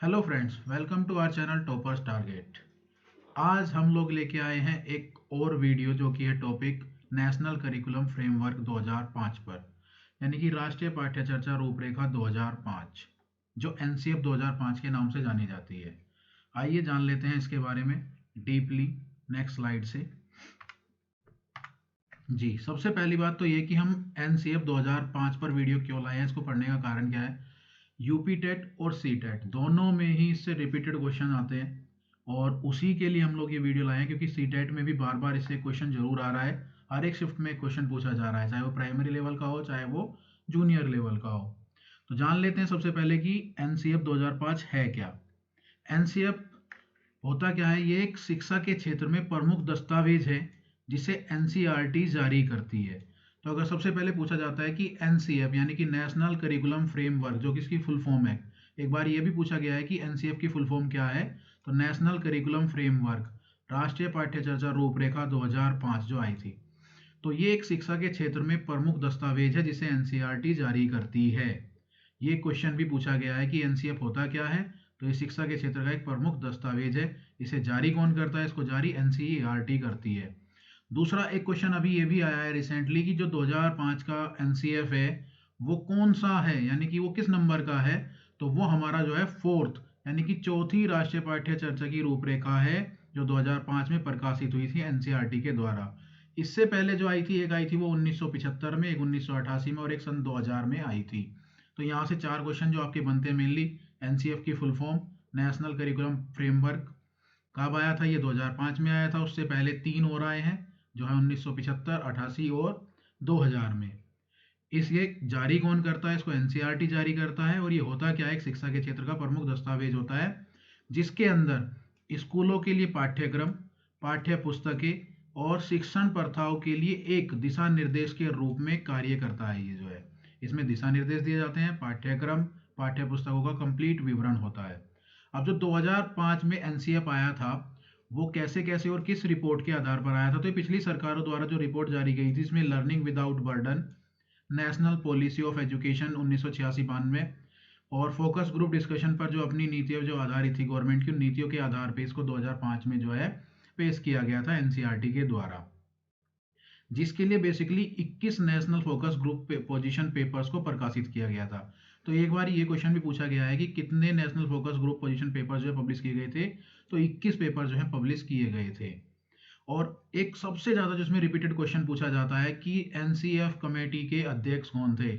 Hello friends, welcome to our channel Toppers Target. आज हम लोग लेके आए हैं एक और वीडियो जो कि है टॉपिक नेशनल करिकुलम फ्रेमवर्क 2005 पर, यानी कि राष्ट्रीय पाठ्य चर्चा रूपरेखा 2005, जो एनसीएफ 2005 के नाम से जानी जाती है। आइए जान लेते हैं इसके बारे में डीपली नेक्स्ट स्लाइड से। जी, सबसे पहली बात तो ये कि हम एनसीएफ 2005 पर वीडियो क्यों लाए हैं, इसको पढ़ने का कारण क्या है। यूपी टेट और सी टेट दोनों में ही इससे रिपीटेड क्वेश्चन आते हैं और उसी के लिए हम लोग ये वीडियो लाए हैं, क्योंकि सी टेट में भी बार बार इससे क्वेश्चन जरूर आ रहा है। हर एक शिफ्ट में क्वेश्चन पूछा जा रहा है, चाहे वो प्राइमरी लेवल का हो चाहे वो जूनियर लेवल का हो। तो जान लेते हैं सबसे पहले कि एनसीएफ 2005 है क्या। एनसीएफ होता क्या है, ये एक शिक्षा के क्षेत्र में प्रमुख दस्तावेज है जिसे एनसीईआरटी जारी करती है। तो अगर सबसे पहले पूछा जाता है कि एनसीएफ यानी कि नेशनल करिकुलम फ्रेमवर्क, जो कि इसकी फुल फॉर्म है, एक बार ये भी पूछा गया है कि एनसीएफ की फुल फॉर्म क्या है, तो नेशनल करिकुलम फ्रेमवर्क, राष्ट्रीय पाठ्यचर्या रूपरेखा 2005 जो आई थी। तो ये एक शिक्षा के क्षेत्र में प्रमुख दस्तावेज है जिसे एनसीईआरटी जारी करती है। ये क्वेश्चन भी पूछा गया है कि एनसीएफ होता क्या है, तो ये शिक्षा के क्षेत्र का एक प्रमुख दस्तावेज है। इसे जारी कौन करता है, इसको जारी एनसीईआरटी करती है। दूसरा एक क्वेश्चन अभी ये भी आया है रिसेंटली कि जो 2005 का एनसीएफ है वो कौन सा है, यानी कि वो किस नंबर का है, तो वो हमारा जो है फोर्थ यानी कि चौथी राष्ट्रीय पाठ्य चर्चा की रूपरेखा है, जो 2005 में प्रकाशित हुई थी एनसीईआरटी के द्वारा। इससे पहले जो आई थी, एक आई थी वो 1975 में, एक 1988 में और एक सन 2000 में आई थी। तो यहाँ से चार क्वेश्चन जो आपके बनते हैं मेनली। एनसीएफ की full form, national curriculum framework कब आया था, ये 2005 में आया था। उससे पहले तीन और आए हैं जो है 1975, 88 और 2000 में। इस ये जारी कौन करता है, इसको एनसीईआरटी जारी करता है। और ये होता क्या है, एक शिक्षा के क्षेत्र का प्रमुख दस्तावेज होता है जिसके अंदर स्कूलों के लिए पाठ्यक्रम, पाठ्य पुस्तकें और शिक्षण प्रथाओं के लिए एक दिशा निर्देश के रूप में कार्य करता है। ये जो है इसमें दिशा निर्देश दिए जाते हैं, पाठ्यक्रम, पाठ्य पुस्तकों का कंप्लीट विवरण होता है। अब जो 2005 में एनसीएफ आया था वो कैसे कैसे और किस रिपोर्ट के आधार पर आया था, तो ये पिछली सरकारों द्वारा जो रिपोर्ट जारी गई थी, इसमें learning without burden, national policy of education 1986-92 और फोकस ग्रुप डिस्कशन पर जो अपनी नीतियों जो आधारित थी गवर्नमेंट की, उन नीतियों के आधार पर इसको 2005 में जो है पेश किया गया था एनसीईआरटी के द्वारा, जिसके लिए basically 21 national focus group position papers को प्रकाशित किया गया था। तो एक बार ये क्वेश्चन भी पूछा गया है कि कितने national focus group position papers जो है पब्लिश किए गए थे, तो 21 पेपर जो है पब्लिश किए गए थे। और एक सबसे ज़्यादा जिसमें रिपीटेड क्वेश्चन पूछा जाता है कि एनसीएफ कमेटी के अध्यक्ष कौन थे,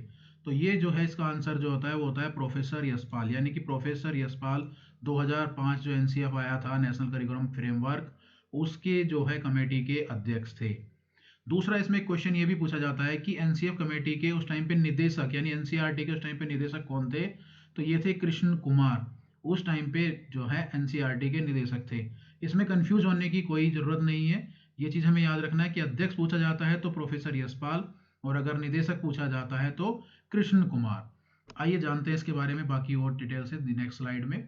तो ये जो है इसका आंसर जो होता है वो होता है प्रोफेसर यशपाल, यानी कि प्रोफेसर यशपाल 2005 जो एनसीएफ आया था नेशनल करिकुलम फ्रेमवर्क, उसके जो है कमेटी के अध्यक्ष थे। दूसरा इसमें क्वेश्चन ये भी पूछा जाता है कि एनसीएफ कमेटी के उस टाइम पे निदेशक, यानी एनसीईआरटी के उस टाइम पे निदेशक कौन थे, तो ये थे कृष्ण कुमार, उस टाइम पे जो है एनसीईआरटी के निदेशक थे। इसमें कंफ्यूज होने की कोई ज़रूरत नहीं है, ये चीज़ हमें याद रखना है कि अध्यक्ष पूछा जाता है तो प्रोफेसर यशपाल, और अगर निदेशक पूछा जाता है तो कृष्ण कुमार। आइए जानते हैं इसके बारे में बाकी और डिटेल से नेक्स्ट स्लाइड में।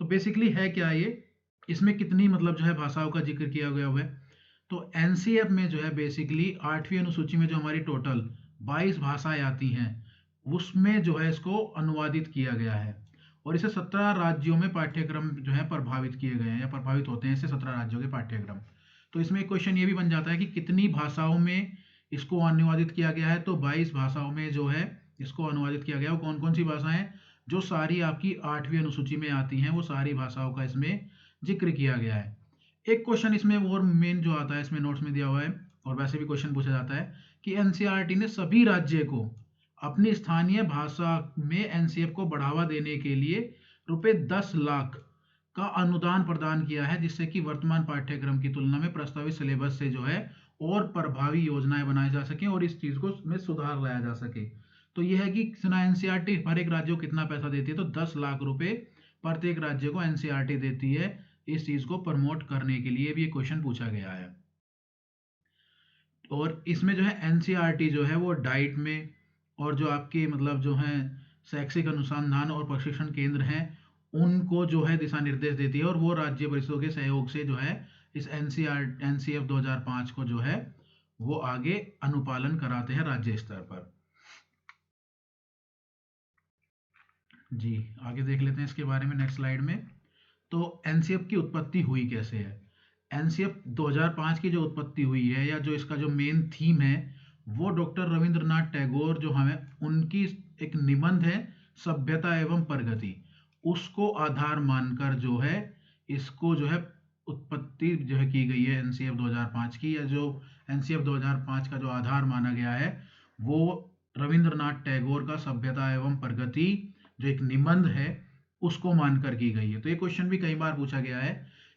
तो बेसिकली है क्या ये, इसमें कितनी मतलब जो है भाषाओं का जिक्र किया गया हुआ है, तो एनसीएफ में जो है बेसिकली 8वीं अनुसूची में जो हमारी टोटल 22 भाषाएं आती हैं, उसमें जो है इसको अनुवादित किया गया है। और इसे 17 राज्यों में पाठ्यक्रम जो है प्रभावित किए गए हैं या प्रभावित होते हैं इससे 17 राज्यों के पाठ्यक्रम। तो इसमें एक क्वेश्चन ये भी बन जाता है कि कितनी भाषाओं में इसको अनुवादित किया गया है, तो 22 भाषाओं में जो है इसको अनुवादित किया गया। वो कौन कौन सी भाषाएं, जो सारी आपकी 8वीं अनुसूची में आती हैं, वो सारी भाषाओं का इसमें जिक्र किया गया है। एक क्वेश्चन इसमें और मेन जो आता है इसमें नोट्स में दिया हुआ है, और वैसे भी क्वेश्चन पूछा जाता है कि एनसीईआरटी ने सभी राज्य को अपनी स्थानीय भाषा में एनसीएफ को बढ़ावा देने के लिए ₹10 लाख का अनुदान प्रदान किया है, जिससे कि वर्तमान पाठ्यक्रम की तुलना में प्रस्तावित सिलेबस से जो है और प्रभावी योजनाएं बनाई जा सकें और इस चीज को में सुधार लाया जा सके। तो यह है कि सुना एनसीईआरटी हर एक राज्य को कितना पैसा देती है, तो ₹10 लाख प्रत्येक राज्य को एनसीईआरटी देती है इस चीज को प्रमोट करने के लिए। भी ये क्वेश्चन पूछा गया है। और इसमें जो है एनसीईआरटी जो है वो डाइट में और जो आपके मतलब जो है शैक्षिक अनुसंधान और प्रशिक्षण केंद्र हैं, उनको जो है दिशा निर्देश देती है, और वो राज्य परिषदों के सहयोग से जो है इस एनसीएफ 2005 को जो है वो आगे अनुपालन कराते हैं राज्य स्तर पर। जी, आगे देख लेते हैं इसके बारे में नेक्स्ट स्लाइड में। तो एनसीएफ की उत्पत्ति हुई कैसे है? एनसीएफ 2005 की जो उत्पत्ति हुई है, या जो इसका जो मेन थीम है, वो डॉक्टर रविंद्रनाथ टैगोर जो हमें उनकी एक निबंध है सभ्यता एवं प्रगति, उसको आधार मानकर जो है इसको जो है उत्पत्ति जो है की गई है एनसीएफ 2005 की। या जो एनसीएफ 2005 का जो आधार माना गया है वो रविंद्रनाथ टैगोर का सभ्यता एवं प्रगति जो एक निबंध है उसको मानकर की गई है। तो ये क्वेश्चन भी कई बार पूछा गया है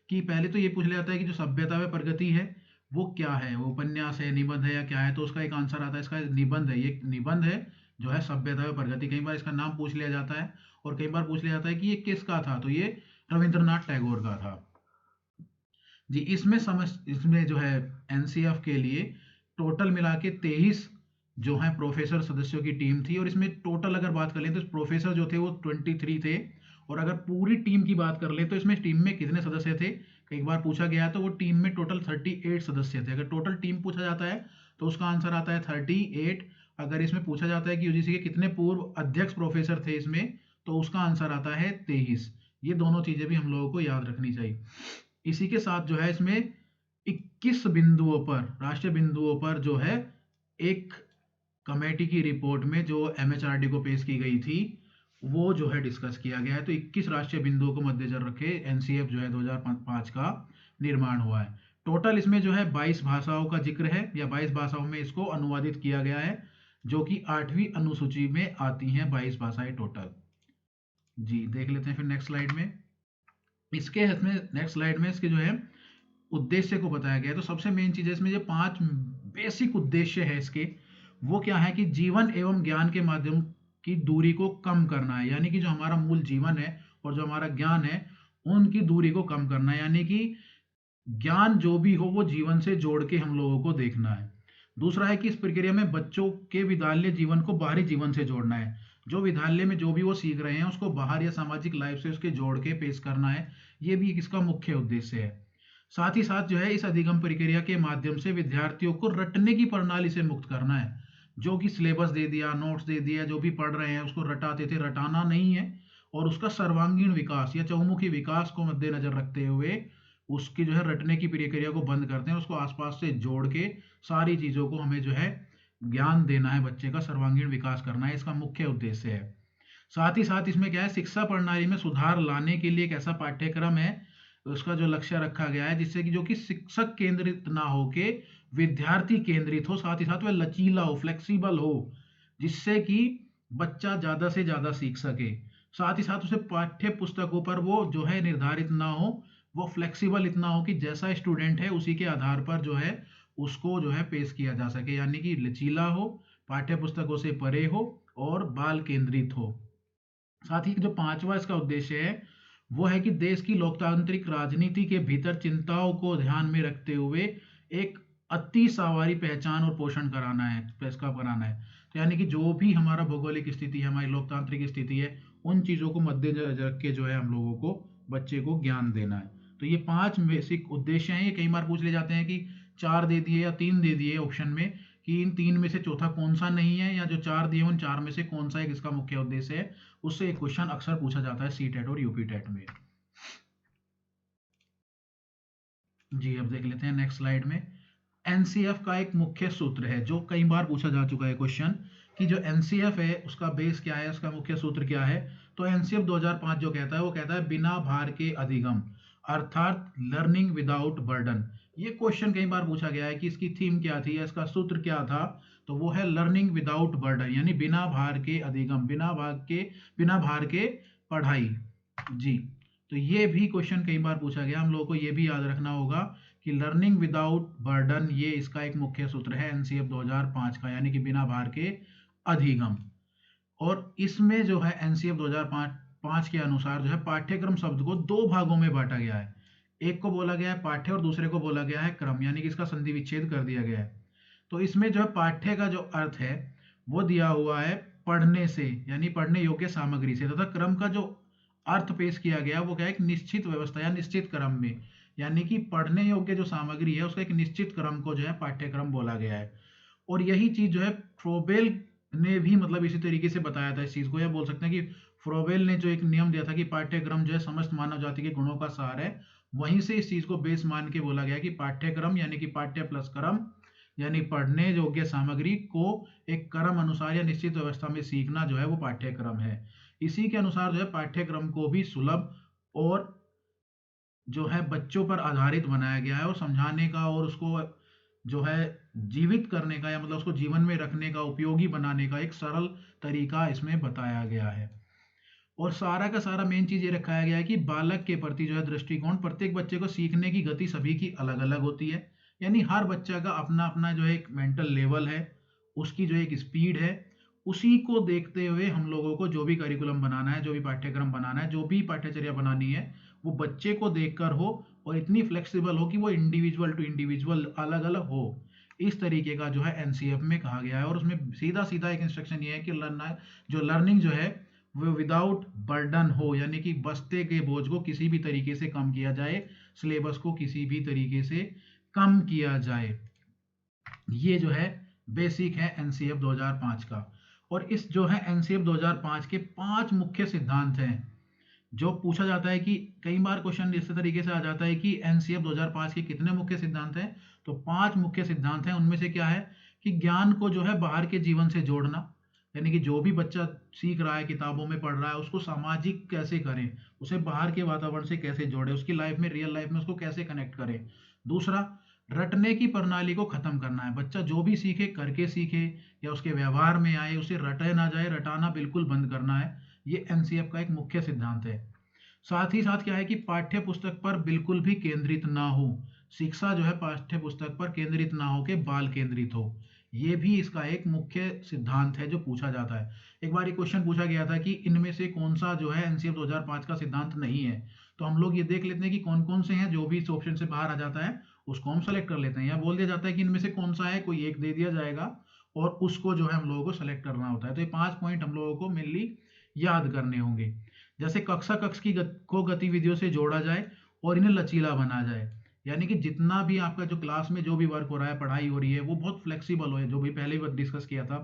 कि पहले तो ये पूछ लिया जाता है कि जो सभ्यता व प्रगति है वो क्या है, वो उपन्यास है, निबंध है या क्या है। तो उसका एक आंसर आता है, इसका निबंध है, ये निबंध है जो है सभ्यता व प्रगति। कई बार इसका नाम पूछ लिया जाता है और कई बार पूछ लिया जाता है कि ये किसका था, तो ये रविंद्रनाथ टैगोर का था। जी, इसमें जो है एनसीएफ के लिए टोटल मिला के 23 जो है प्रोफेसर सदस्यों की टीम थी। और इसमें टोटल अगर बात कर लें तो प्रोफेसर जो थे वो 23 थे। और अगर पूरी टीम की बात कर लें तो इसमें टीम में कितने सदस्य थे, कई बार पूछा गया है, तो वो टीम में टोटल 38 सदस्य थे। अगर टोटल टीम पूछा जाता है तो उसका आंसर आता है 38। अगर इसमें पूछा जाता है कि यूजीसी के कितने पूर्व अध्यक्ष प्रोफेसर थे इसमें, तो उसका आंसर आता है 23। ये दोनों चीजें भी हम लोगों को याद रखनी चाहिए। इसी के साथ जो है इसमें 21 बिंदुओं पर, राष्ट्रीय बिंदुओं पर जो है एक कमेटी की रिपोर्ट में जो एमएचआरडी को पेश की गई थी वो जो है डिस्कस किया गया है। तो 21 राष्ट्रीय बिंदुओं को मद्देनजर रखे एनसीएफ जो है 2005 का निर्माण हुआ है। टोटल इसमें जो है 22 भाषाओं का जिक्र है, या 22 भाषाओं में इसको अनुवादित किया गया है, जो कि 8वीं अनुसूची में आती हैं 22 भाषाएं टोटल। जी, देख लेते हैं फिर नेक्स्ट स्लाइड में। इसके इसमें नेक्स्ट स्लाइड में इसके जो है उद्देश्य को बताया गया है। तो सबसे मेन चीज है इसमें जो 5 बेसिक उद्देश्य है इसके, वो क्या है कि जीवन एवं ज्ञान के माध्यम की दूरी को कम करना है। यानी कि जो हमारा मूल जीवन है और जो हमारा ज्ञान है उनकी दूरी को कम करना है। यानी कि ज्ञान जो भी हो वो जीवन से जोड़ के हम लोगों को देखना है। दूसरा है कि इस प्रक्रिया में बच्चों के विद्यालय जीवन को बाहरी जीवन से जोड़ना है। जो विद्यालय में जो भी वो सीख रहे हैं उसको बाहर या सामाजिक लाइफ से उसके जोड़ के पेश करना है। ये भी इसका मुख्य उद्देश्य है। साथ ही साथ जो है इस अधिगम प्रक्रिया के माध्यम से विद्यार्थियों को रटने की प्रणाली से मुक्त करना है। जो कि सिलेबस दे दिया, नोट्स दे दिया, जो भी पढ़ रहे हैं उसको रटाते थे, रटाना नहीं है। और उसका सर्वांगीण विकास या चहुमुखी विकास को मद्देनजर रखते हुए उसकी जो है रटने की प्रक्रिया को बंद करते हैं, उसको आसपास से जोड़ के सारी चीज़ों को हमें जो है ज्ञान देना है, बच्चे का सर्वांगीण विकास करना है, इसका मुख्य उद्देश्य है। साथ ही साथ इसमें क्या है, शिक्षा प्रणाली में सुधार लाने के लिए एक ऐसा पाठ्यक्रम है उसका जो लक्ष्य रखा गया है जिससे कि जो कि शिक्षक केंद्रित ना हो के विद्यार्थी केंद्रित हो, साथ ही साथ वह लचीला हो, फ्लेक्सिबल हो, जिससे कि बच्चा ज़्यादा से ज़्यादा सीख सके। साथ ही साथ उसे पाठ्य पुस्तकों पर वो जो है निर्धारित ना हो, वो फ्लेक्सिबल इतना हो कि जैसा स्टूडेंट है उसी के आधार पर जो है उसको जो है पेश किया जा सके। यानी कि लचीला हो, पाठ्य पुस्तकों से परे हो और बाल केंद्रित हो। साथ ही जो पांचवा इसका उद्देश्य है वो है कि देश की लोकतांत्रिक राजनीति के भीतर चिंताओं को ध्यान में रखते हुए एक अति सावारी पहचान और पोषण कराना है, इसका बनाना है। तो यानी कि जो भी हमारा भौगोलिक स्थिति है, हमारी लोकतांत्रिक स्थिति है, उन चीज़ों को मद्देनजर रख के जो है हम लोगों को बच्चे को ज्ञान देना है। तो ये 5 बेसिक उद्देश्य हैं। ये कई बार पूछ ले जाते हैं कि 4 दे दिए या 3 दे दिए ऑप्शन में, कि इन 3 में से चौथा कौन सा नहीं है, या जो 4 दिए उन 4 में से कौन सा एक इसका मुख्य उद्देश्य है। उससे एक क्वेश्चन अक्सर पूछा जाता है सी टेट और यूपी टेट में। जी, अब देख लेते हैं नेक्स्ट स्लाइड में। एनसीएफ का एक मुख्य सूत्र है जो कई बार पूछा जा चुका है क्वेश्चन, कि जो एनसीएफ है उसका बेस क्या है, उसका मुख्य सूत्र क्या है। तो एनसीएफ 2005 जो कहता है वो कहता है बिना भार के अधिगम, अर्थात लर्निंग विदाउट बर्डन। ये क्वेश्चन कई बार पूछा गया है कि इसकी थीम क्या थी या इसका सूत्र क्या था। तो वो है लर्निंग विदाउट बर्डन, यानी बिना भार के अधिगम, बिना भार के पढ़ाई। जी, तो ये भी क्वेश्चन कई बार पूछा गया, हम लोगों को ये भी याद रखना होगा कि लर्निंग विदाउट बर्डन ये इसका एक मुख्य सूत्र है एनसीएफ 2005 का, यानी कि बिना भार के अधिगम। और इसमें जो है एनसीएफ 2005 के अनुसार जो है पाठ्यक्रम शब्द को 2 भागों में बांटा गया है। एक को बोला गया है पाठ्य और दूसरे को बोला गया है क्रम, यानी कि इसका संधि विच्छेद कर दिया गया है। तो इसमें जो है पाठ्य का जो अर्थ है वो दिया हुआ है पढ़ने से, यानी पढ़ने योग्य सामग्री से, तथा क्रम का जो अर्थ पेश किया गया वो क्या है, एक निश्चित व्यवस्था या निश्चित क्रम में, यानी कि पढ़ने योग्य जो सामग्री है उसका एक निश्चित क्रम को जो है पाठ्यक्रम बोला गया है। और यही चीज जो है फ्रोबेल ने भी मतलब इसी तरीके से बताया था इस चीज को, या बोल सकते हैं कि फ्रोवेल ने जो एक नियम दिया था कि पाठ्यक्रम जो है समस्त मानव जाति के गुणों का सार है, वहीं से इस चीज को बेस मान के बोला गया कि पाठ्यक्रम यानी कि पाठ्य प्लस क्रम, यानी पढ़ने योग्य सामग्री को एक क्रम अनुसार या निश्चित व्यवस्था में सीखना जो है वो पाठ्यक्रम है। इसी के अनुसार जो है पाठ्यक्रम को भी सुलभ और जो है बच्चों पर आधारित बनाया गया है, और समझाने का और उसको जो है जीवित करने का या मतलब उसको जीवन में रखने का, उपयोगी बनाने का एक सरल तरीका इसमें बताया गया है। और सारा का सारा मेन चीज ये रखाया गया है कि बालक के प्रति जो है दृष्टिकोण, प्रत्येक बच्चे को सीखने की गति सभी की अलग अलग होती है, यानी हर बच्चा का अपना अपना जो है एक मेंटल लेवल है, उसकी जो एक स्पीड है, उसी को देखते हुए हम लोगों को जो भी करिकुलम बनाना है, जो भी पाठ्यक्रम बनाना है, जो भी पाठ्यचर्या बनानी है, वो बच्चे को देखकर हो और इतनी फ्लेक्सिबल हो कि वो इंडिविजुअल टू इंडिविजुअल अलग अलग हो। इस तरीके का जो है एनसीएफ में कहा गया है, और उसमें सीधा सीधा एक इंस्ट्रक्शन ये है कि लर्निंग जो है वो विदाउट बर्डन हो, यानी कि बस्ते के बोझ को किसी भी तरीके से कम किया जाए, सिलेबस को किसी भी तरीके से कम किया जाए। ये जो है बेसिक है एनसीएफ 2005 का। और इस जो है एनसीएफ 2005 के 5 मुख्य सिद्धांत हैं, जो पूछा जाता है कि कई बार क्वेश्चन इस तरीके से आ जाता है कि एनसीएफ 2005 के कितने मुख्य सिद्धांत हैं, तो 5 मुख्य सिद्धांत हैं। उनमें से क्या है कि ज्ञान को जो है बाहर के जीवन से जोड़ना, यानी कि जो भी बच्चा सीख रहा है, किताबों में पढ़ रहा है, उसको सामाजिक कैसे करें, उसे बाहर के वातावरण से कैसे जोड़े, उसकी लाइफ में, रियल लाइफ में उसको कैसे कनेक्ट करें। दूसरा, रटने की प्रणाली को खत्म करना है, बच्चा जो भी सीखे करके सीखे या उसके व्यवहार में आए, उसे रटे ना जाए, रटाना बिल्कुल बंद करना है। ये एनसीएफ का एक मुख्य सिद्धांत है। साथ ही साथ क्या है कि पाठ्य पुस्तक पर बिल्कुल भी केंद्रित ना हो, शिक्षा जो है पाठ्य पुस्तक पर केंद्रित ना हो के बाल केंद्रित हो। ये भी इसका एक मुख्य सिद्धांत है जो पूछा जाता है। एक बार एक क्वेश्चन पूछा गया था कि इनमें से कौन सा जो है एनसीएफ 2005 का सिद्धांत नहीं है, तो हम लोग ये देख लेते हैं कि कौन कौन से हैं। जो भी इस ऑप्शन से बाहर आ जाता है उसको हम सेलेक्ट कर लेते हैं, या बोल दिया जाता है कि इनमें से कौन सा है, कोई एक दे दिया जाएगा और उसको जो है हम लोगों को सेलेक्ट करना होता है। तो ये 5 पॉइंट हम लोगों को मेनली याद करने होंगे। जैसे कक्षा कक्ष को गतिविधियों से जोड़ा जाए और इन्हें लचीला बना जाए, यानी कि जितना भी आपका जो क्लास में जो भी वर्क हो रहा है, पढ़ाई हो रही है, वो बहुत फ्लेक्सिबल हो, जो भी पहले भी डिस्कस किया था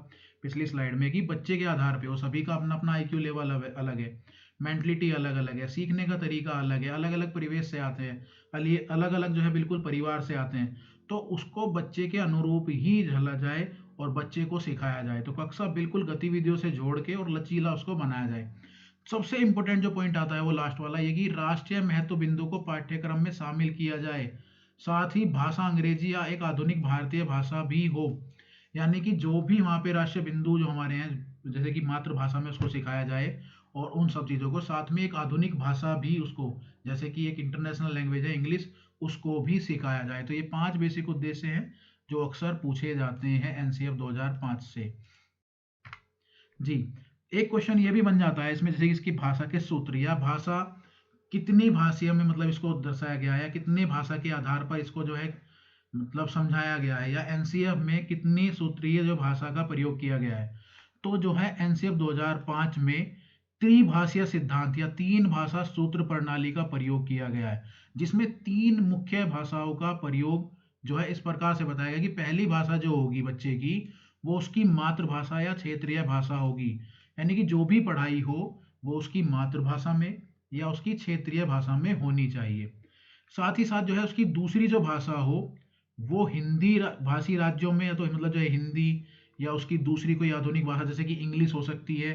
पिछली स्लाइड में कि बच्चे के आधार पे हो, सभी का अपना अपना आईक्यू लेवल अलग है, मेंटलिटी अलग अलग है, सीखने का तरीका अलग है, अलग अलग परिवेश से आते हैं, अलग अलग जो है बिल्कुल परिवार से आते हैं, तो उसको बच्चे के अनुरूप ही ढला जाए और बच्चे को सिखाया जाए। तो कक्षा बिल्कुल गतिविधियों से जोड़ के और लचीला उसको बनाया जाए। सबसे इंपॉर्टेंट जो पॉइंट आता है वो लास्ट वाला, ये कि राष्ट्रीय महत्व बिंदु को पाठ्यक्रम में शामिल किया जाए, साथ ही भाषा अंग्रेजी या एक आधुनिक भारतीय भाषा भी हो, यानी कि जो भी वहाँ पे राष्ट्रीय बिंदु जो हमारे हैं, जैसे कि मातृभाषा में उसको सिखाया जाए, और उन सब चीज़ों को साथ में एक आधुनिक भाषा भी उसको, जैसे कि एक इंटरनेशनल लैंग्वेज है इंग्लिश, उसको भी सिखाया जाए। तो ये 5 बेसिक उद्देश्य हैं जो अक्सर पूछे जाते हैं एनसीएफ 2005 से। जी, एक क्वेश्चन ये भी बन जाता है इसमें, जैसे कि इसकी भाषा के सूत्र या भाषा कितनी भाषीय में मतलब इसको दर्शाया गया है, या कितने भाषा के आधार पर इसको जो है मतलब समझाया गया है, या एनसीएफ में कितनी सूत्रीय जो भाषा का प्रयोग किया गया है। तो जो है एनसीएफ 2005 में त्रिभाषीय सिद्धांत या 3 भाषा सूत्र प्रणाली का प्रयोग किया गया है, जिसमें 3 मुख्य भाषाओं का प्रयोग जो है इस प्रकार से बताया गया कि पहली भाषा जो होगी बच्चे की, वो उसकी मातृभाषा या क्षेत्रीय भाषा होगी, यानी कि जो भी पढ़ाई हो वो उसकी मातृभाषा में या उसकी क्षेत्रीय भाषा में होनी चाहिए। साथ ही साथ जो है उसकी दूसरी जो भाषा हो वो हिंदी भाषी राज्यों में, या तो मतलब जो है हिंदी, या उसकी दूसरी कोई आधुनिक भाषा जैसे कि इंग्लिश हो सकती है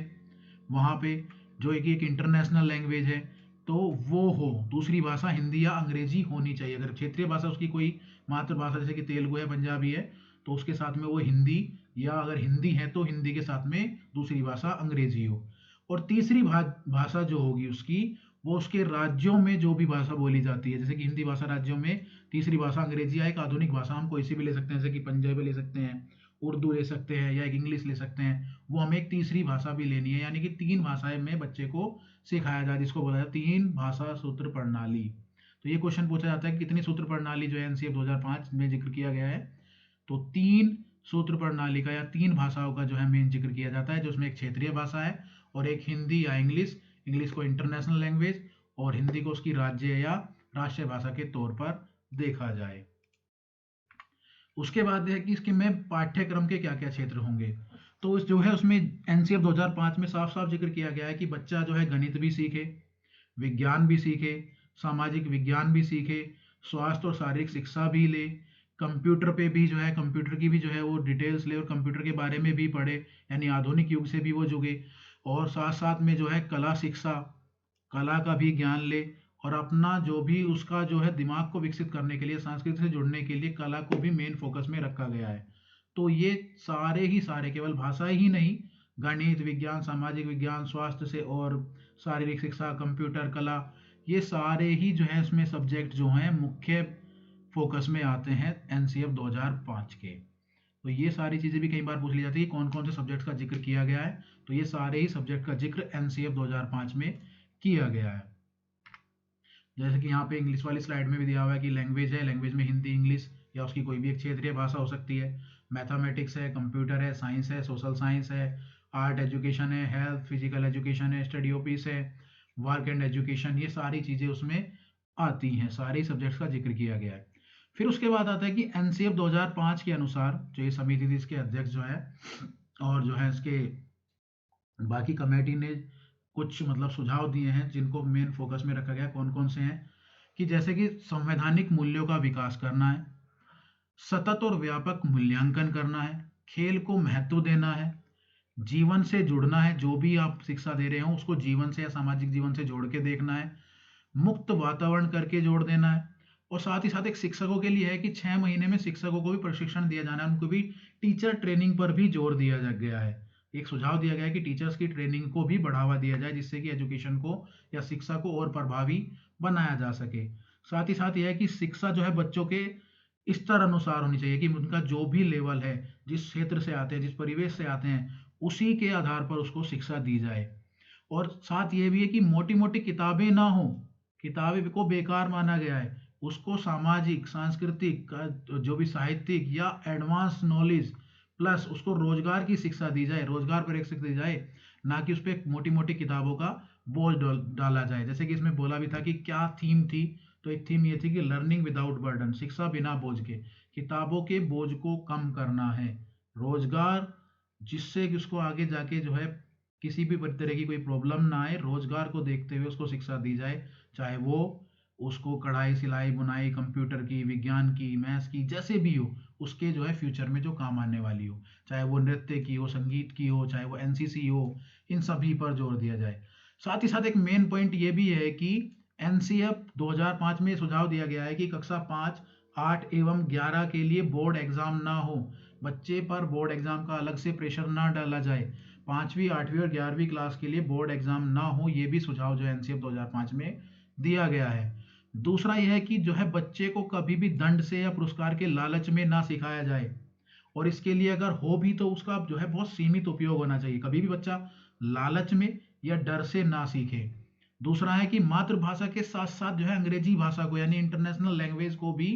वहाँ पे, जो एक इंटरनेशनल लैंग्वेज है, तो वो हो दूसरी भाषा हिंदी या अंग्रेजी होनी चाहिए। अगर क्षेत्रीय भाषा उसकी कोई मातृभाषा जैसे कि तेलुगु है, पंजाबी है, तो उसके साथ में वो हिंदी, या अगर हिंदी है तो हिंदी के साथ में दूसरी भाषा अंग्रेजी हो। और तीसरी भाषा जो होगी उसकी, वो उसके राज्यों में जो भी भाषा बोली जाती है, जैसे कि हिंदी भाषा राज्यों में, तीसरी भाषा अंग्रेजी, या एक आधुनिक भाषा हम कोई सी भी ले सकते हैं, जैसे कि पंजाबी ले सकते हैं, उर्दू ले सकते हैं, या एक इंग्लिश ले सकते हैं, वो हमें एक तीसरी भाषा भी लेनी है, यानी कि 3 भाषाएं में बच्चे को सिखाया जाए, जिसको बोला जाता है 3 भाषा सूत्र प्रणाली। तो ये क्वेश्चन पूछा जाता है कि कितनी सूत्र प्रणाली जो है एनसीएफ 2005 में जिक्र किया गया है, तो 3 सूत्र प्रणाली का या 3 भाषाओं का जो है मेन जिक्र किया जाता है, जो उसमें एक क्षेत्रीय भाषा है और एक हिंदी या इंग्लिश, इंग्लिश को इंटरनेशनल लैंग्वेज और हिंदी को उसकी राज्य या राष्ट्रीय भाषा के तौर पर देखा जाए। उसके बाद है कि इसके में पाठ्यक्रम के क्या क्या क्षेत्र होंगे। तो जो है उसमें एनसीएफ 2005 में साफ साफ जिक्र किया गया है कि बच्चा जो है गणित भी सीखे, विज्ञान भी सीखे, सामाजिक विज्ञान भी सीखे, स्वास्थ्य और शारीरिक शिक्षा भी ले, कंप्यूटर पे भी जो है कंप्यूटर की भी जो है वो डिटेल्स ले और कंप्यूटर के बारे में भी पढ़े, यानी आधुनिक युग से भी वो जुड़े, और साथ साथ में जो है कला शिक्षा, कला का भी ज्ञान ले, और अपना जो भी उसका जो है दिमाग को विकसित करने के लिए, संस्कृति से जुड़ने के लिए कला को भी मेन फोकस में रखा गया है। तो ये सारे ही सारे केवल भाषा ही नहीं, गणित, विज्ञान, सामाजिक विज्ञान, स्वास्थ्य से और शारीरिक शिक्षा, कंप्यूटर, कला, ये सारे ही जो है इसमें सब्जेक्ट जो हैं मुख्य फोकस में आते हैं एनसीएफ 2005 के। तो ये सारी चीज़ें भी कई बार पूछ ली जाती है कौन कौन से सब्जेक्ट्स का जिक्र किया गया है, तो ये सारे ही सब्जेक्ट का जिक्र एनसीएफ 2005 में किया गया है। जैसे कि यहाँ पे इंग्लिश वाली स्लाइड में भी दिया हुआ है कि लैंग्वेज है, लैंग्वेज में हिंदी, इंग्लिश या उसकी कोई भी एक क्षेत्रीय भाषा हो सकती है, मैथमेटिक्स है, कंप्यूटर है, साइंस है, सोशल साइंस है, आर्ट एजुकेशन है, हेल्थ फिजिकल एजुकेशन है, स्टडी ऑफिस है, वर्क एंड एजुकेशन, ये सारी चीज़ें उसमें आती हैं, सारे सब्जेक्ट्स का जिक्र किया गया है। फिर उसके बाद आता है कि एनसीएफ 2005 के अनुसार जो ये समिति थी इसके अध्यक्ष जो है और जो है इसके बाकी कमेटी ने कुछ मतलब सुझाव दिए हैं जिनको मेन फोकस में रखा गया, कौन कौन से हैं कि जैसे कि संवैधानिक मूल्यों का विकास करना है, सतत और व्यापक मूल्यांकन करना है, खेल को महत्व देना है, जीवन से जुड़ना है, जो भी आप शिक्षा दे रहे हो उसको जीवन से या सामाजिक जीवन से जोड़ के देखना है, मुक्त वातावरण करके जोड़ देना है, और साथ ही साथ एक शिक्षकों के लिए है कि 6 महीने में शिक्षकों को भी प्रशिक्षण दिया जाना है, उनको भी टीचर ट्रेनिंग पर भी जोर दिया जा गया है। एक सुझाव दिया गया है कि टीचर्स की ट्रेनिंग को भी बढ़ावा दिया जाए जिससे कि एजुकेशन को या शिक्षा को और प्रभावी बनाया जा सके। साथ ही साथ यह है कि शिक्षा जो है बच्चों के स्तर अनुसार होनी चाहिए कि उनका जो भी लेवल है, जिस क्षेत्र से आते हैं, जिस परिवेश से आते हैं, उसी के आधार पर उसको शिक्षा दी जाए। और साथ ये भी है कि मोटी मोटी किताबें ना हो, किताबें को बेकार माना गया है, उसको सामाजिक, सांस्कृतिक, जो भी साहित्यिक या एडवांस नॉलेज प्लस उसको रोजगार की शिक्षा दी जाए, रोजगार पर एक शिक्षा दी जाए, ना कि उस पर मोटी मोटी किताबों का बोझ डाला जाए। जैसे कि इसमें बोला भी था कि क्या थीम थी, तो एक थीम ये थी कि लर्निंग विदाउट बर्डन, शिक्षा बिना बोझ के, किताबों के बोझ को कम करना है, रोजगार जिससे कि उसको आगे जाके जो है किसी भी तरह की कोई प्रॉब्लम ना आए, रोजगार को देखते हुए उसको शिक्षा दी जाए, चाहे वो उसको कढ़ाई सिलाई बुनाई, कंप्यूटर की, विज्ञान की, मैथ्स की, जैसे भी हो, उसके जो है फ्यूचर में जो काम आने वाली हो, चाहे वो नृत्य की हो, संगीत की हो, चाहे वो एनसीसी हो, इन सभी पर जोर दिया जाए। साथ ही साथ एक मेन पॉइंट ये भी है कि एनसीएफ 2005 में सुझाव दिया गया है कि कक्षा 5, 8 एवं 11 के लिए बोर्ड एग्जाम ना हो, बच्चे पर बोर्ड एग्जाम का अलग से प्रेशर ना डाला जाए, 5वीं, 8वीं और 11वीं क्लास के लिए बोर्ड एग्जाम ना हो, ये भी सुझाव जो एनसीएफ 2005 में दिया गया है। दूसरा यह है कि जो है बच्चे को कभी भी दंड से या पुरस्कार के लालच में ना सिखाया जाए, और इसके लिए अगर हो भी तो उसका जो है बहुत सीमित उपयोग होना चाहिए, कभी भी बच्चा लालच में या डर से ना सीखे। दूसरा है कि मातृभाषा के साथ साथ जो है अंग्रेजी भाषा को यानी इंटरनेशनल लैंग्वेज को भी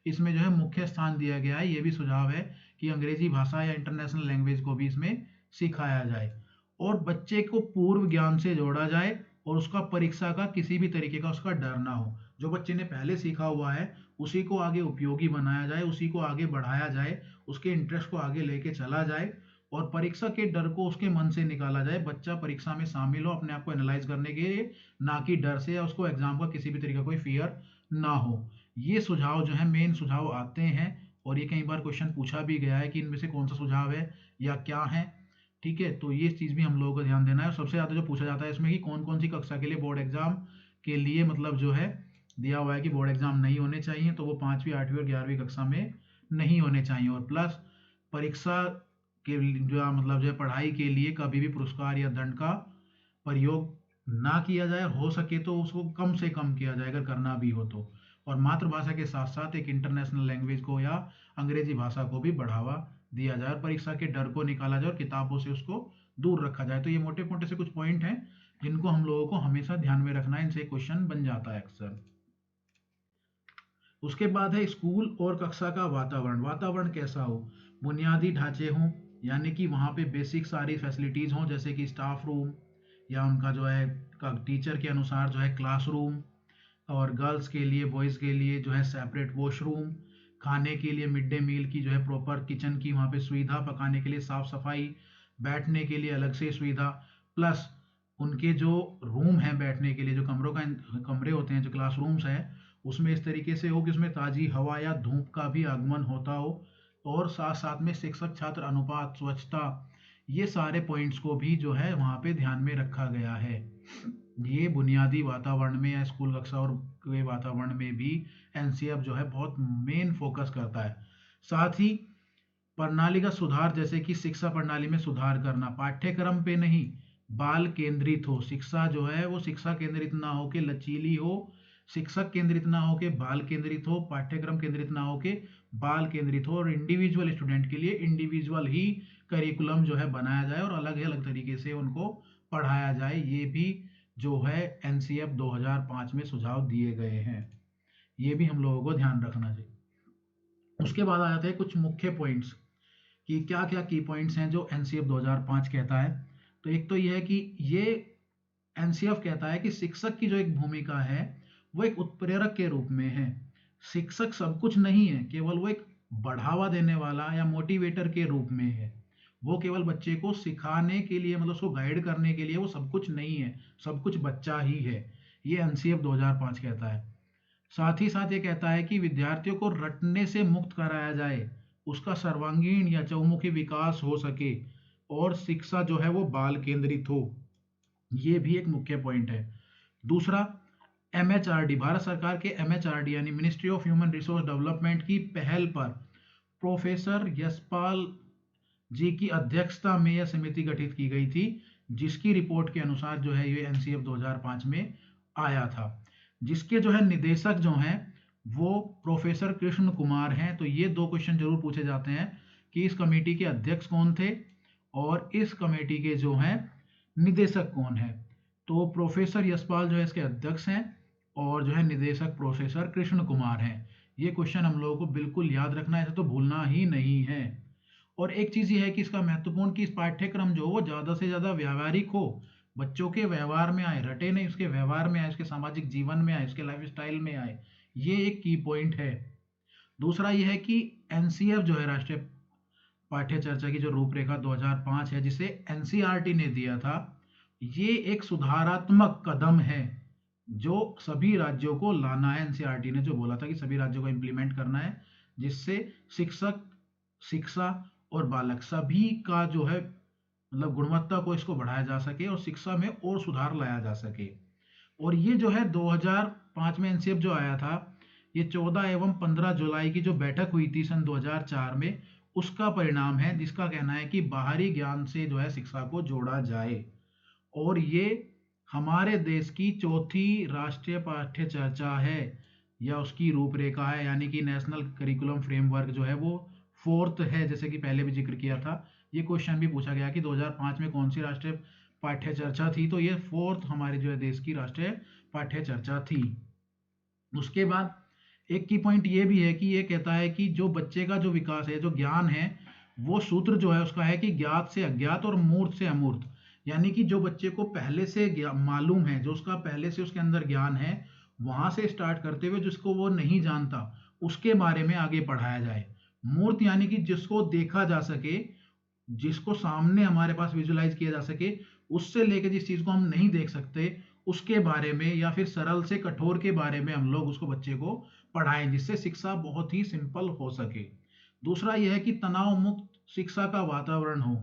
इसमें जो है मुख्य स्थान दिया गया है, ये भी सुझाव है कि अंग्रेजी भाषा या इंटरनेशनल लैंग्वेज को भी इसमें सिखाया जाए, और बच्चे को पूर्व ज्ञान से जोड़ा जाए और उसका परीक्षा का किसी भी तरीके का उसका डर ना हो, जो बच्चे ने पहले सीखा हुआ है उसी को आगे उपयोगी बनाया जाए, उसी को आगे बढ़ाया जाए, उसके इंटरेस्ट को आगे लेके चला जाए, और परीक्षा के डर को उसके मन से निकाला जाए, बच्चा परीक्षा में शामिल हो अपने आप को एनालाइज करने के लिए, ना कि डर से, या उसको एग्जाम का किसी भी तरीके का कोई फियर ना हो। ये सुझाव जो है मेन सुझाव आते हैं, और ये कई बार क्वेश्चन पूछा भी गया है कि इनमें से कौन सा सुझाव है या क्या है। ठीक है, तो ये चीज़ भी हम लोगों को ध्यान देना है। और सबसे ज़्यादा जो पूछा जाता है इसमें कि कौन कौन सी कक्षा के लिए बोर्ड एग्जाम के लिए मतलब जो है दिया हुआ है कि बोर्ड एग्जाम नहीं होने चाहिए, तो वो 5वीं, 8वीं और 11वीं कक्षा में नहीं होने चाहिए, और प्लस परीक्षा के जो मतलब जो है पढ़ाई के लिए कभी भी पुरस्कार या दंड का प्रयोग ना किया जाए, हो सके तो उसको कम से कम किया जाए अगर करना भी हो तो, और मातृभाषा के साथ साथ एक इंटरनेशनल लैंग्वेज को या अंग्रेजी भाषा को भी बढ़ावा दिया जाए, और परीक्षा के डर को निकाला जाए और किताबों से उसको दूर रखा जाए। तो ये मोटे मोटे से कुछ पॉइंट हैं जिनको हम लोगों को हमेशा ध्यान में रखना है, इनसे क्वेश्चन बन जाता है अक्सर। उसके बाद है स्कूल और कक्षा का वातावरण, वातावरण कैसा हो, बुनियादी ढांचे हों, यानी कि वहाँ पे बेसिक सारी फैसिलिटीज़ हों, जैसे कि स्टाफ रूम या उनका जो है टीचर के अनुसार जो है क्लासरूम, और गर्ल्स के लिए, बॉयज़ के लिए जो है सेपरेट वॉशरूम, खाने के लिए मिड डे मील की जो है प्रॉपर किचन की वहाँ पे सुविधा, पकाने के लिए साफ़ सफाई, बैठने के लिए अलग से सुविधा, प्लस उनके जो रूम हैं बैठने के लिए, जो कमरे होते हैं, जो क्लासरूम्स हैं, उसमें इस तरीके से हो कि उसमें ताज़ी हवा या धूप का भी आगमन होता हो, और साथ साथ में शिक्षक छात्र अनुपात, स्वच्छता, ये सारे पॉइंट्स को भी जो है वहाँ पे ध्यान में रखा गया है। ये बुनियादी वातावरण में या स्कूल कक्षा और के वातावरण में भी एनसीएफ जो है बहुत मेन फोकस करता है। साथ ही प्रणालीगत सुधार, जैसे कि शिक्षा प्रणाली में सुधार करना, पाठ्यक्रम पे नहीं, बाल केंद्रित हो शिक्षा, जो है वो शिक्षा केंद्रित ना हो के लचीली हो, शिक्षक केंद्रित ना हो के बाल केंद्रित हो, पाठ्यक्रम केंद्रित ना हो के बाल केंद्रित हो, और इंडिविजुअल स्टूडेंट के लिए इंडिविजुअल ही करिकुलम जो है बनाया जाए और अलग अलग तरीके से उनको पढ़ाया जाए। ये भी जो है एनसीएफ 2005 में सुझाव दिए गए हैं, ये भी हम लोगों को ध्यान रखना चाहिए। उसके बाद आ जाते हैं कुछ मुख्य पॉइंट्स कि क्या क्या की पॉइंट्स हैं जो एनसीएफ 2005 कहता है। तो एक तो ये है कि ये एनसीएफ कहता है कि शिक्षक की जो एक भूमिका है वो एक उत्प्रेरक के रूप में है। शिक्षक सब कुछ नहीं है, केवल वो एक बढ़ावा देने वाला या मोटिवेटर के रूप में है। वो केवल बच्चे को सिखाने के लिए, मतलब उसको गाइड करने के लिए वो सब कुछ नहीं है, सब कुछ बच्चा ही है। ये एनसीएफ 2005 कहता है। साथ ही साथ ये कहता है कि विद्यार्थियों को रटने से मुक्त कराया जाए, उसका सर्वांगीण या चहुमुखी विकास हो सके, और शिक्षा जो है वो बाल केंद्रित हो। ये भी एक मुख्य पॉइंट है। दूसरा, एमएचआरडी, भारत सरकार के एमएचआरडी यानी ministry of human resource development की पहल पर प्रोफेसर यशपाल जी की अध्यक्षता में यह समिति गठित की गई थी, जिसकी रिपोर्ट के अनुसार जो है ये एनसीएफ 2005 में आया था। जिसके जो है निदेशक जो हैं वो प्रोफेसर कृष्ण कुमार हैं। तो ये दो क्वेश्चन जरूर पूछे जाते हैं कि इस कमेटी के अध्यक्ष कौन थे और इस कमेटी के जो हैं निदेशक कौन है। तो प्रोफेसर यशपाल जो है इसके अध्यक्ष हैं और जो है निदेशक प्रोफेसर कृष्ण कुमार हैं। ये क्वेश्चन हम लोगों को बिल्कुल याद रखना है, ऐसे तो भूलना ही नहीं है। और एक चीज़ ये है कि इसका महत्वपूर्ण कि इस पाठ्यक्रम जो वो ज़्यादा से ज़्यादा व्यावहारिक हो, बच्चों के व्यवहार में आए, रटे नहीं, उसके व्यवहार में आए, उसके सामाजिक जीवन में आए, उसके लाइफ स्टाइल में आए। ये एक की पॉइंट है। दूसरा ये है कि एनसीएफ जो है राष्ट्रीय पाठ्य चर्चा की जो रूपरेखा 2005 है, जिसे एनसीईआरटी ने दिया था, ये एक सुधारात्मक कदम है जो सभी राज्यों को लाना है। एनसीईआरटी ने जो बोला था कि सभी राज्यों को इम्प्लीमेंट करना है, जिससे शिक्षक, शिक्षा और बालक सभी का जो है मतलब गुणवत्ता को इसको बढ़ाया जा सके और शिक्षा में और सुधार लाया जा सके। और ये जो है 2005 में एनसीएफ जो आया था, ये 14 एवं 15 जुलाई की जो बैठक हुई थी सन 2004 में, उसका परिणाम है, जिसका कहना है कि बाहरी ज्ञान से जो है शिक्षा को जोड़ा जाए। और ये हमारे देश की चौथी राष्ट्रीय पाठ्य चर्चा है या उसकी रूपरेखा है, यानी कि नेशनल करिकुलम फ्रेमवर्क जो है वो फोर्थ है, जैसे कि पहले भी जिक्र किया था। ये क्वेश्चन भी पूछा गया कि 2005 में कौन सी राष्ट्रीय पाठ्य चर्चा थी, तो ये फोर्थ हमारे जो है देश की राष्ट्रीय पाठ्य चर्चा थी। उसके बाद एक की पॉइंट ये भी है कि ये कहता है कि जो बच्चे का जो विकास है, जो ज्ञान है, वो सूत्र जो है उसका है कि ज्ञात से अज्ञात और मूर्त से अमूर्त। यानी कि जो बच्चे को पहले से मालूम है, जो उसका पहले से उसके अंदर ज्ञान है, वहां से स्टार्ट करते हुए जिसको वो नहीं जानता उसके बारे में आगे पढ़ाया जाए। मूर्त यानी कि जिसको देखा जा सके, जिसको सामने हमारे पास विजुलाइज किया जा सके, उससे लेके जिस चीज को हम नहीं देख सकते उसके बारे में, या फिर सरल से कठोर के बारे में हम लोग उसको बच्चे को पढ़ाएं, जिससे शिक्षा बहुत ही सिंपल हो सके। दूसरा यह है कि तनाव मुक्त शिक्षा का वातावरण हो,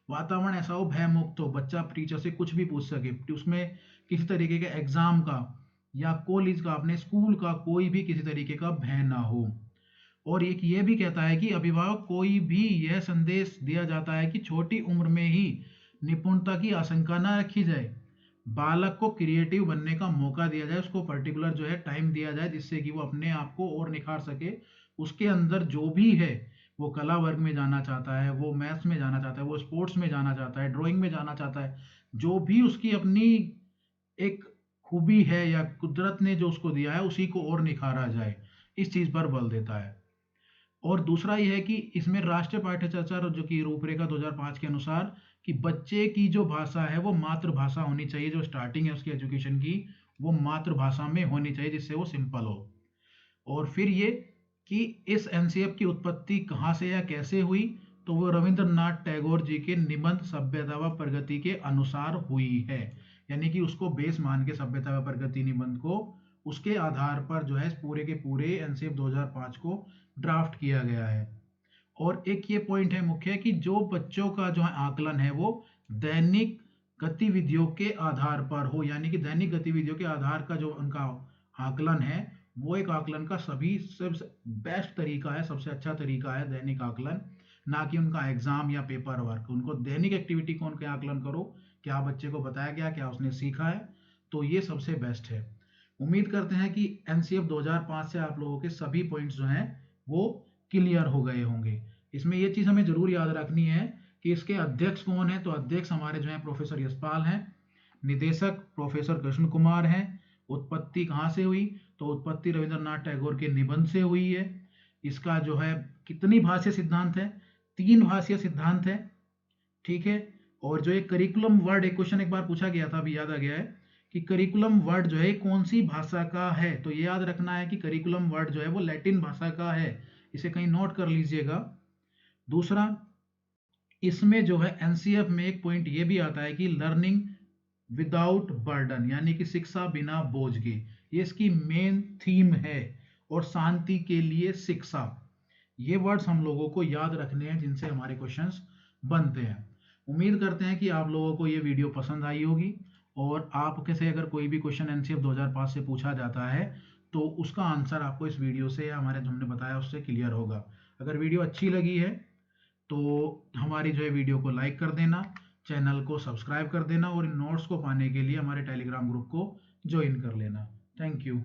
वातावरण ऐसा हो भय मुक्त हो, बच्चा टीचर से कुछ भी पूछ सके, उसमें किसी तरीके के एग्जाम का या कॉलेज का, अपने स्कूल का कोई भी किसी तरीके का भय ना हो। और एक ये भी कहता है कि अभिभावक कोई भी यह संदेश दिया जाता है कि छोटी उम्र में ही निपुणता की आशंका ना रखी जाए, बालक को क्रिएटिव बनने का मौका दिया जाए, उसको पर्टिकुलर जो है टाइम दिया जाए, जिससे कि वो अपने आप को और निखार सके। उसके अंदर जो भी है, वो कला वर्ग में जाना चाहता है, वो मैथ्स में जाना चाहता है, वो स्पोर्ट्स में जाना चाहता है, ड्राइंग में जाना चाहता है, जो भी उसकी अपनी एक खूबी है या कुदरत ने जो उसको दिया है, उसी को और निखारा जाए, इस चीज पर बल देता है। और दूसरा यह है कि इसमें राष्ट्रीय पाठ्य चर्चा जो कि रूपरेखा 2005 के अनुसार कि बच्चे की जो भाषा है वो मातृभाषा होनी चाहिए, जो स्टार्टिंग है उसकी एजुकेशन की वो मातृभाषा में होनी चाहिए, जिससे वो सिंपल हो। और फिर ये कि इस एनसीएफ की उत्पत्ति कहाँ से या कैसे हुई, तो वो रविंद्रनाथ टैगोर जी के निबंध सभ्यता व प्रगति के अनुसार हुई है, यानी कि उसको बेस मान के सभ्यता व प्रगति निबंध को उसके आधार पर जो है पूरे के पूरे एनसीएफ 2005 को ड्राफ्ट किया गया है। और एक ये पॉइंट है मुख्य कि जो बच्चों का जो है आकलन है वो दैनिक गतिविधियों के आधार पर हो, यानी कि दैनिक गतिविधियों के आधार का जो उनका आकलन है वो एक आकलन का सभी सबसे बेस्ट तरीका है, सबसे अच्छा तरीका है दैनिक आकलन, ना कि उनका एग्जाम या पेपर वर्क। उनको दैनिक एक्टिविटी को उनके आकलन करो, क्या बच्चे को बताया गया, क्या उसने सीखा है, तो ये सबसे बेस्ट है। उम्मीद करते हैं कि एनसीएफ 2005 से आप लोगों के सभी पॉइंट्स जो हैं वो क्लियर हो गए होंगे। इसमें ये चीज़ हमें जरूर याद रखनी है कि इसके अध्यक्ष कौन है, तो अध्यक्ष हमारे जो है प्रोफेसर यशपाल हैं, निदेशक प्रोफेसर कृष्ण कुमार हैं। उत्पत्ति कहाँ से हुई, तो उत्पत्ति रविंद्रनाथ टैगोर के निबंध से हुई है। इसका जो है कितनी भाषीय सिद्धांत है, 3 भाषीय सिद्धांत है, ठीक है। और जो एक करिकुलम वर्ड, एक क्वेश्चन एक बार पूछा गया था, अभी याद आ गया है कि करिकुलम वर्ड जो है कौन सी भाषा का है, तो ये याद रखना है कि करिकुलम वर्ड जो है वो लैटिन भाषा का है, इसे कहीं नोट कर लीजिएगा। दूसरा, इसमें जो है एनसीएफ में एक पॉइंट ये भी आता है कि लर्निंग विदाउट बर्डन, यानी कि शिक्षा बिना बोझ के, ये इसकी मेन थीम है। और शांति के लिए शिक्षा, ये वर्ड्स हम लोगों को याद रखने हैं जिनसे हमारे क्वेश्चंस बनते हैं। उम्मीद करते हैं कि आप लोगों को ये वीडियो पसंद आई होगी और आपके से अगर कोई भी क्वेश्चन एनसीएफ 2005 से पूछा जाता है तो उसका आंसर आपको इस वीडियो से या हमारे जो हमने बताया उससे क्लियर होगा। अगर वीडियो अच्छी लगी है तो हमारी जो है वीडियो को लाइक कर देना, चैनल को सब्सक्राइब कर देना और इन नोट्स को पाने के लिए हमारे टेलीग्राम ग्रुप को ज्वाइन कर लेना। Thank you.